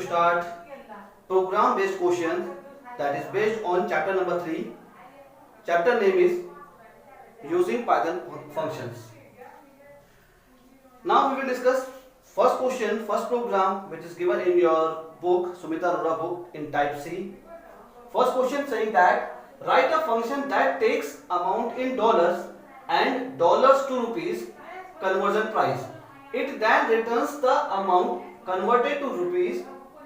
start program based questions that is based on chapter number 3. Chapter name is using Python functions. Now we will discuss first question, first program which is given in your book, Sumita Arora book in type C. First question saying that write a function that takes amount in dollars and dollars to rupees conversion price. It then returns the amount converted to rupees.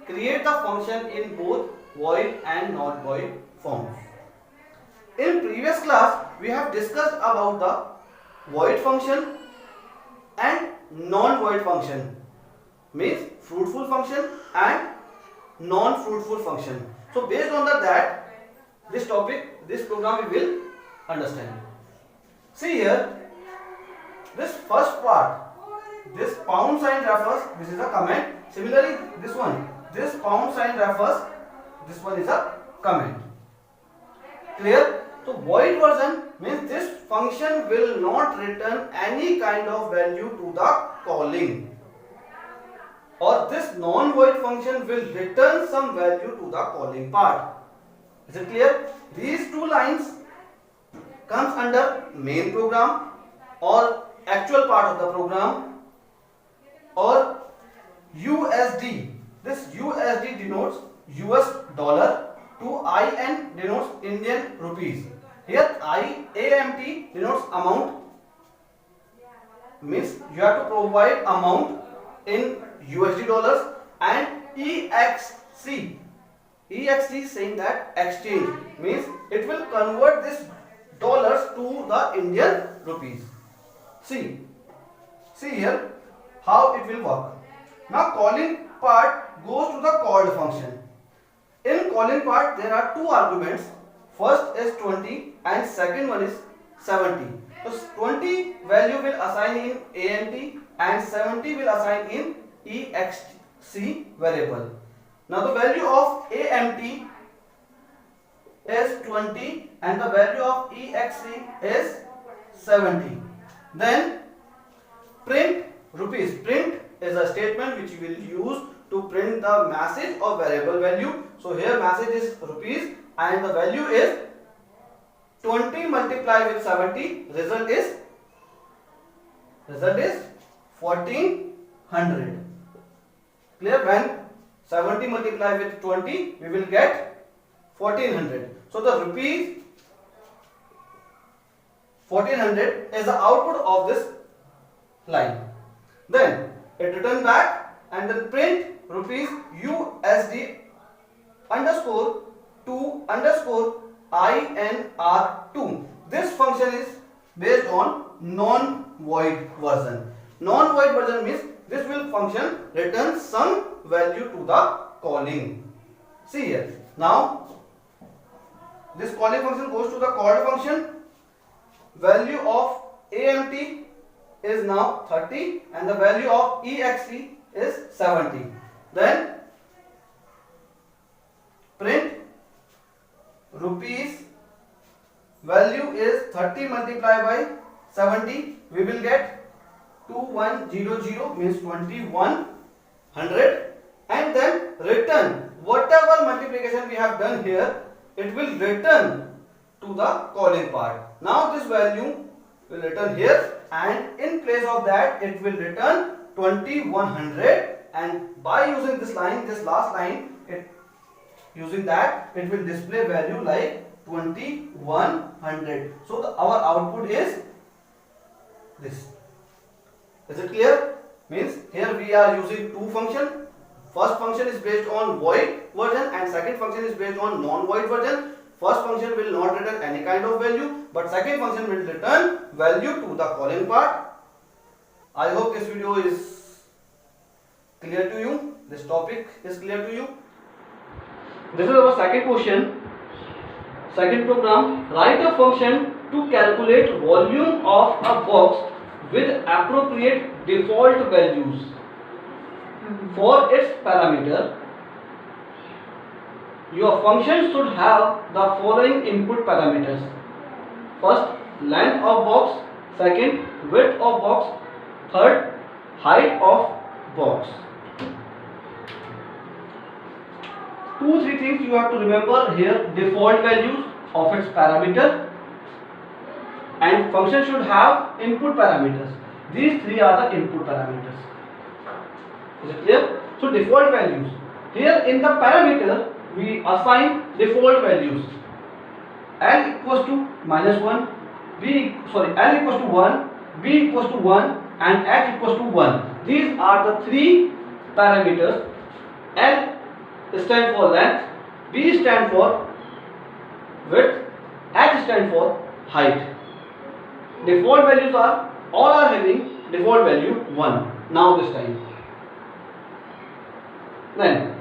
Create the function in both void and not void forms. In previous class we have discussed about the void function and non-void function, means fruitful function and non-fruitful function. So based on that this topic, this program we will understand. See here, this first part, this pound sign refers, this is a comment. Similarly this one, this pound sign refers, this one is a comment. Clear? So void version means this function will not return any kind of value to the calling, or this non-void function will return some value to the calling part. Is it clear? These two lines comes under main program or actual part of the program, or USD. This USD denotes US dollar, to IN denotes Indian rupees. Here AMT denotes amount, means you have to provide amount in USD dollars, and EXC is saying that exchange, means it will convert this dollars to the Indian rupees. See here how it will work. Now calling part goes to the called function. In calling part there are two arguments. First is 20 and second one is 70. So 20 value will assign in AMT and 70 will assign in EXC variable. Now the value of AMT is 20 and the value of EXC is 70. Then print rupees. Print is a statement which we will use to print the message of variable value. So here message is rupees and the value is 20 multiplied with 70. Result is 1400. Clear? When 70 multiplied with 20 we will get 1400. So the rupees 1400 is the output of this line. Then it return back and then print rupees USD underscore to underscore INR2. This function is based on non-void version. Non-void version means this will function return some value to the calling. See here. Now this calling function goes to the called function. Value of AMT is now 30 and the value of EXC is 70. Then print rupees value is 30 multiplied by 70. We will get 2100 means 2100, and then return whatever multiplication we have done here, it will return to the calling part. Now this value will return here and in place of that it will return 2100, and by using this line, this last line, using that it will display value like 2100. So our output is this. Is it clear? Means here we are using two functions. First function is based on void version and second function is based on non-void version. First function will not return any kind of value, but second function will return value to the calling part. I hope this video is clear to you. This topic is clear to you. This is our second question. Second program. Write a function to calculate volume of a box with appropriate default values for its parameter. Your function should have the following input parameters. First, length of box. Second, width of box. Third, height of box. 2-3 things you have to remember here: default values of its parameter, and function should have input parameters. These three are the input parameters. Is it clear? So default values. Here in the parameter we assign default values. L equals to -1, L equals to 1, B equals to 1, and H equals to 1. These are the three parameters. L stands for length, B stands for width, H stands for height. Default values are, all are having default value 1. Now this time. Then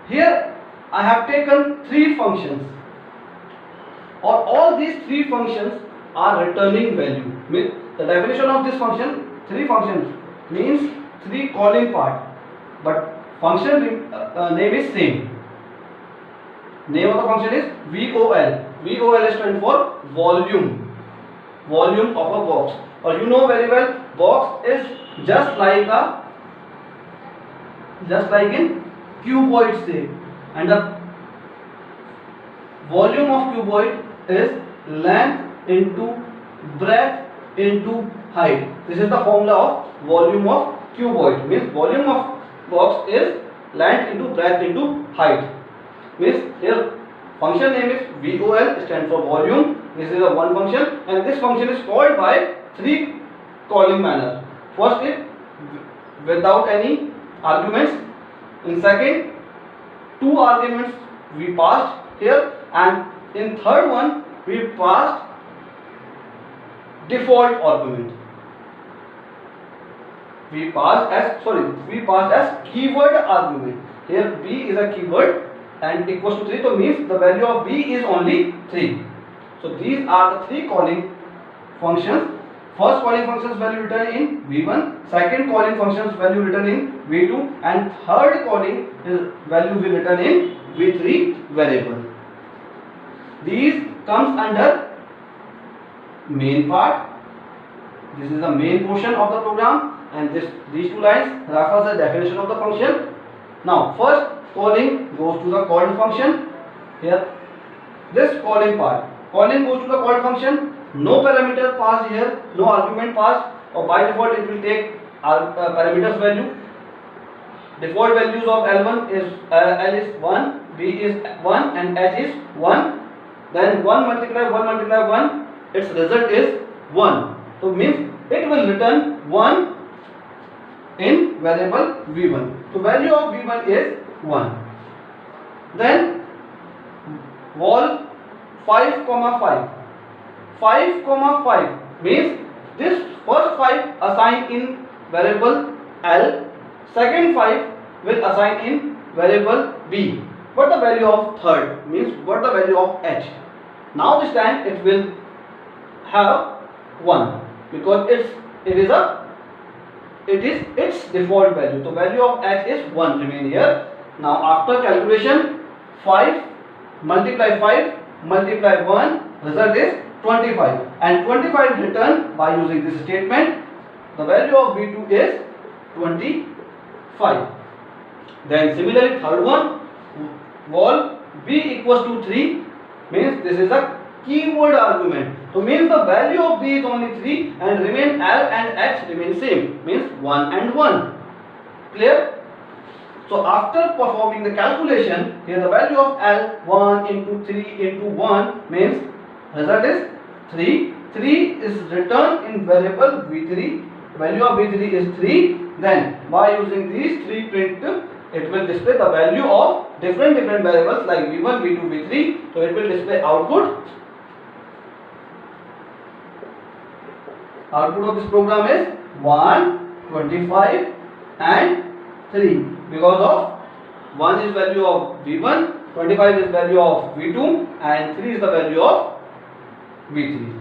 here I have taken three functions, or all these three functions are returning value. The definition of this function, three functions, means three calling part, but function name is same. Name of the function is VOL. VOL stands for volume of a box, or you know very well, box is just like in cuboid shape, and the volume of cuboid is length into breadth into height. This is the formula of volume of cuboid. Means volume of box is length into breadth into height. Means here function name is VOL, stands for volume. This is a one function, and this function is called by three calling manner. First is without any arguments. In second, two arguments we passed here, and in third one we passed default argument. We passed as keyword argument. Here B is a keyword and equals to 3, so means the value of B is only 3. So these are the three calling functions. First calling function's value written in V1, second calling function's value written in V2, and third calling value will written in V3 variable. These comes under main part. This is the main portion of the program, and these two lines refers the definition of the function. Now first calling goes to the called function. Here this calling part, calling goes to the called function. No parameter passed here, no argument passed, or by default it will take parameters value. Default values of L1 is L is 1, B is 1, and H is 1. Then 1 multiply 1, its result is 1. So means it will return 1 in variable V1. So value of V1 is 1. Then vol 5, 5 means this first 5 assigned in variable L, second 5 will assign in variable B. What the value of third means what the value of H. Now this time it will have 1 because it is its default value. So value of H is 1 remain here. Now after calculation, 5 multiply 1, result is 25, and 25 returned by using this statement. The value of V2 is 25. Then similarly third one, vol B equals to 3, means this is a keyword argument. So means the value of B is only 3 and remain L and H remain same, means 1 and 1. Clear? So after performing the calculation, here the value of L 1 into 3 into 1 means result is 3. 3 is returned in variable V3. Value of V3 is 3. Then by using these three print, it will display the value of different variables like V1, V2, V3. So it will display output. Output of this program is 1, 25 and 3, because of 1 is value of V1, 25 is value of V2 and 3 is the value of V3.